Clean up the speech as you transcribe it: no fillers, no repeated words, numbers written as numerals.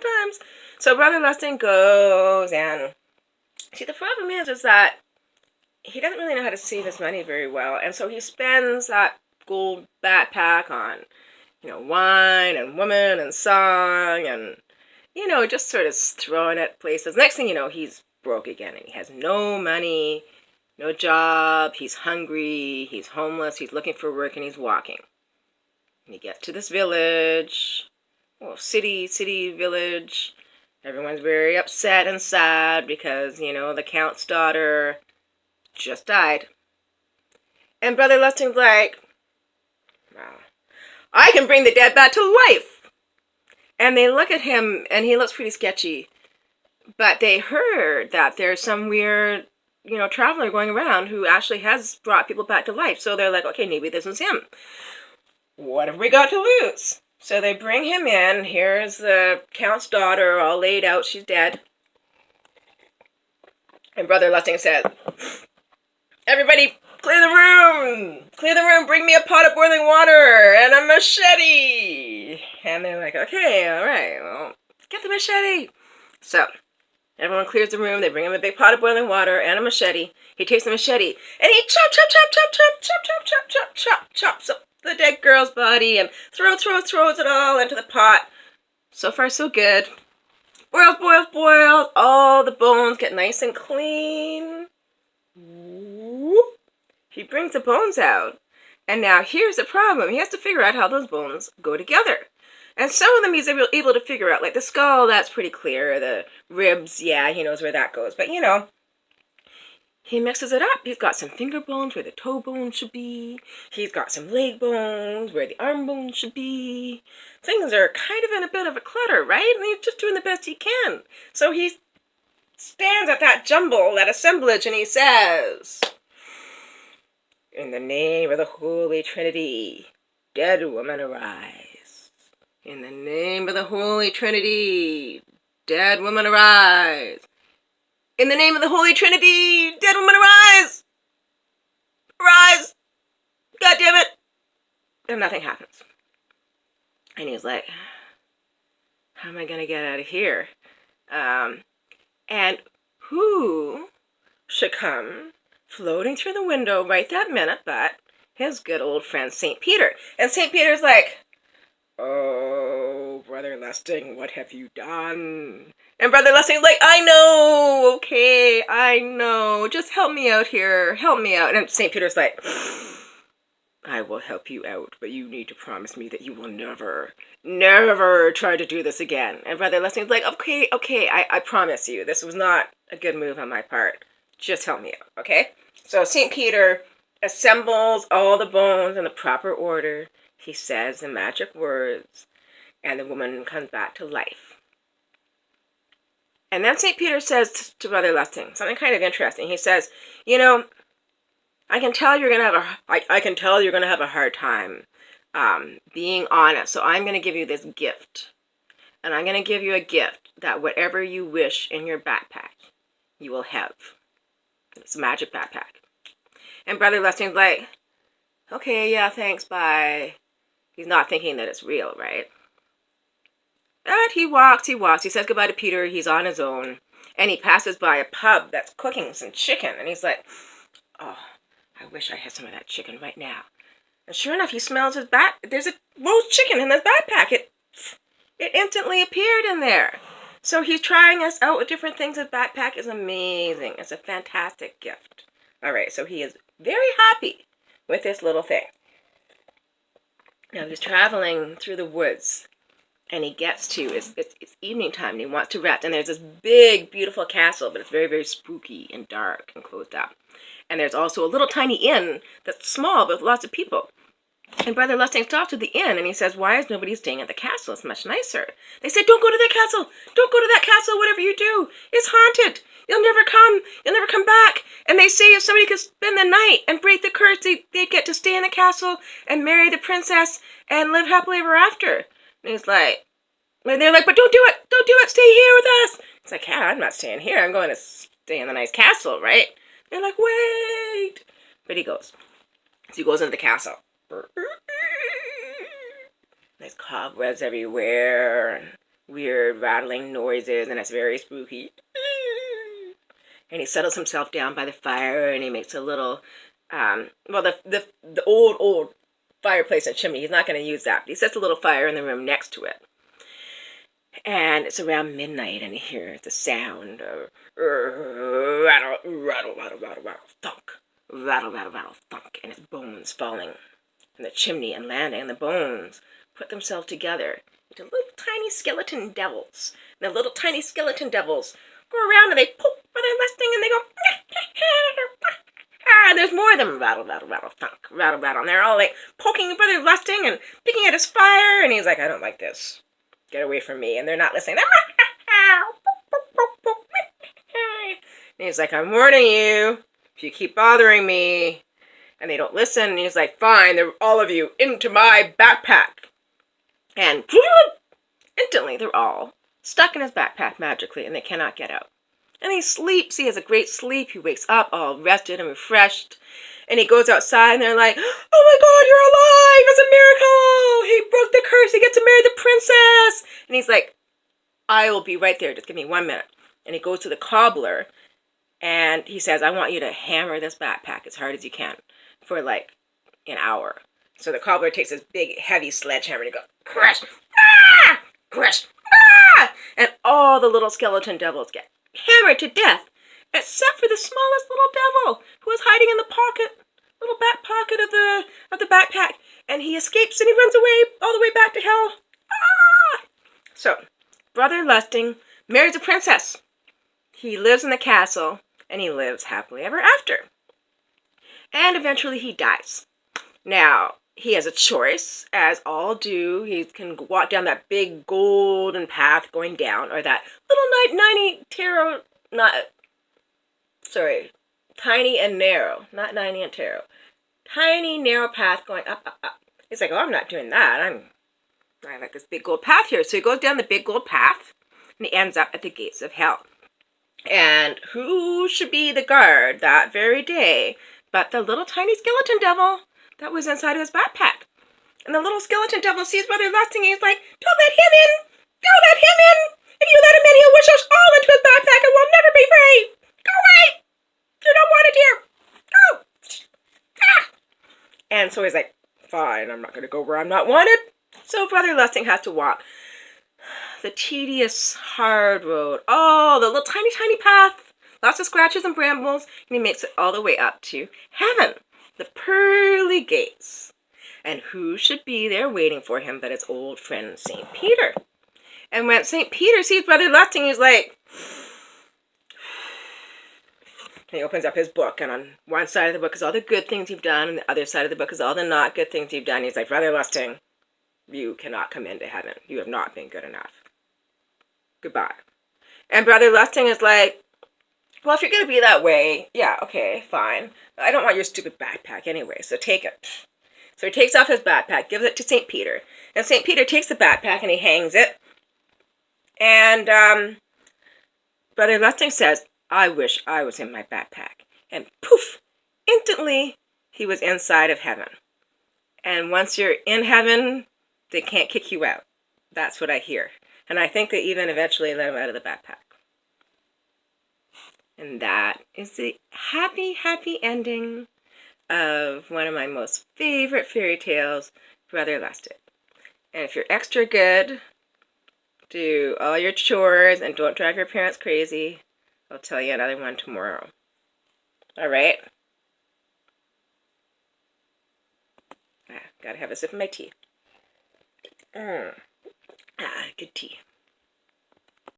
sometimes. So Brother Lustig goes, and see, the problem is that he doesn't really know how to save his money very well, and so he spends that gold backpack on, wine and women and song and, just sort of throwing at places. Next thing you know, he's broke again, and he has no money, no job, he's hungry, he's homeless, he's looking for work, and he's walking. And he gets to this village, city village. Everyone's very upset and sad because, the Count's daughter just died. And Brother Lustig's like, wow, I can bring the dead back to life. And they look at him, and he looks pretty sketchy. But they heard that there's some weird, traveler going around who actually has brought people back to life. So they're like, okay, maybe this is him. What have we got to lose? So they bring him in. Here's the Count's daughter all laid out. She's dead. And Brother Lustig says, everybody, clear the room! Clear the room! Bring me a pot of boiling water and a machete! And they're like, okay, alright, well, get the machete! So, everyone clears the room. They bring him a big pot of boiling water and a machete. He takes the machete and he chops up the dead girl's body and throws it all into the pot. So far, so good. Boils. All the bones get nice and clean. He brings the bones out. And now here's the problem. He has to figure out how those bones go together. And some of them he's able to figure out. Like the skull, that's pretty clear. The ribs, yeah, he knows where that goes. But, he mixes it up. He's got some finger bones where the toe bones should be. He's got some leg bones where the arm bones should be. Things are kind of in a bit of a clutter, right? And he's just doing the best he can. So he stands at that jumble, that assemblage, and he says, in the name of the Holy Trinity, dead woman arise. In the name of the Holy Trinity, dead woman arise. In the name of the Holy Trinity, dead woman arise! Arise! God damn it! And nothing happens. And he's like, how am I going to get out of here? And who should come floating through the window right that minute but his good old friend St. Peter. And St. Peter's like, oh, Brother Lustig, what have you done? And Brother Lustig's like, I know, okay, I know. Just help me out here. Help me out. And St. Peter's like, I will help you out, but you need to promise me that you will never try to do this again. And Brother Lustig's like, okay, I promise you. This was not a good move on my part. Just help me out, okay? So St. Peter assembles all the bones in the proper order. He says the magic words, and the woman comes back to life. And then St. Peter says to Brother Lustig something kind of interesting. He says, I can tell you're gonna have a hard time being honest. So I'm gonna give you this gift, and I'm gonna give you a gift that whatever you wish in your backpack, you will have. It's a magic backpack. And Brother Lustig's like, okay, yeah, thanks, bye. He's not thinking that it's real, right? But he walks. He says goodbye to Peter. He's on his own. And he passes by a pub that's cooking some chicken. And he's like, oh, I wish I had some of that chicken right now. And sure enough, he smells his there's a roast chicken in his backpack. It instantly appeared in there. So he's trying us out with different things. His backpack is amazing. It's a fantastic gift. All right, so he is very happy with this little thing. Now he's traveling through the woods, and he gets to, it's evening time, and he wants to rest. And there's this big, beautiful castle, but it's very, very spooky and dark and closed up. And there's also a little tiny inn that's small, but with lots of people. And Brother Lustig stops at the inn, and he says, why is nobody staying at the castle? It's much nicer. They say, don't go to that castle. Don't go to that castle, whatever you do. It's haunted. You'll never come back. And they say if somebody could spend the night and break the curse, they'd get to stay in the castle and marry the princess and live happily ever after. And he's like, and they're like, but don't do it, stay here with us. It's like, yeah, I'm not staying here. I'm going to stay in the nice castle, right? They're like, wait. But he goes. So he goes into the castle. There's cobwebs everywhere, and weird rattling noises, and it's very spooky. And he settles himself down by the fire, and he makes a little, the old fireplace and chimney. He's not going to use that, but he sets a little fire in the room next to it. And it's around midnight, and he hears the sound of rattle, rattle, rattle, rattle, rattle, thunk, rattle, rattle, rattle, thunk, and his bones falling in the chimney and landing, and the bones put themselves together into little tiny skeleton devils. And the little tiny skeleton devils go around and they poke for their listing, and they go, and there's more of them, rattle, rattle, rattle, thunk, rattle, rattle, and they're all like poking for their lusting and picking at his fire, and he's like, I don't like this. Get away from me. And they're not listening. And he's like, I'm warning you. If you keep bothering me. And they don't listen. And he's like, fine, they're all of you into my backpack. And instantly they're all stuck in his backpack magically, and they cannot get out. And he sleeps. He has a great sleep. He wakes up all rested and refreshed. And he goes outside, and they're like, oh my God, you're alive! It's a miracle! He broke the curse. He gets to marry the princess! And he's like, I will be right there. Just give me 1 minute. And he goes to the cobbler, and he says, I want you to hammer this backpack as hard as you can for like an hour. So the cobbler takes this big, heavy sledgehammer, and he goes, crash! Ah! Crash! Ah! And all the little skeleton devils get hammered to death, except for the smallest little devil who was hiding in the little back pocket of the backpack, and he escapes and he runs away all the way back to hell. Ah! So, Brother Lustig marries a princess. He lives in the castle, and he lives happily ever after. And eventually he dies. Now, he has a choice, as all do. He can walk down that big golden path going down, or that little tiny and narrow, not 90 and tarot. Tiny, narrow path going up, up, up. He's like, oh, I'm not doing that. I like this big gold path here. So he goes down the big gold path, and he ends up at the gates of hell. And who should be the guard that very day but the little tiny skeleton devil that was inside of his backpack? And the little skeleton devil sees Brother Lustig, and he's like, don't let him in! Don't let him in! If you let him in, he'll wish us all into his backpack, and we'll never be free! Go away! You don't want it here! Go! Ah! And so he's like, fine, I'm not going to go where I'm not wanted. So Brother Lustig has to walk the tedious, hard road. Oh, the little tiny, tiny path. Lots of scratches and brambles. And he makes it all the way up to heaven. The pearly gates. And who should be there waiting for him but his old friend St. Peter. And when St. Peter sees Brother Lustig, he's like... And he opens up his book, and on one side of the book is all the good things you've done, and the other side of the book is all the not good things you've done. He's like, Brother Lustig, you cannot come into heaven. You have not been good enough. Goodbye. And Brother Lustig is like, well, if you're going to be that way, yeah, okay, fine. I don't want your stupid backpack anyway, so take it. So he takes off his backpack, gives it to St. Peter. And St. Peter takes the backpack and he hangs it. And Brother Lustig says, I wish I was in my backpack. And poof, instantly he was inside of heaven. And once you're in heaven, they can't kick you out. That's what I hear. And I think they even eventually let him out of the backpack. And that is the happy, happy ending of one of my most favorite fairy tales, Brother Lustig. And if you're extra good, do all your chores and don't drive your parents crazy. I'll tell you another one tomorrow. All right? Gotta have a sip of my tea. Good tea.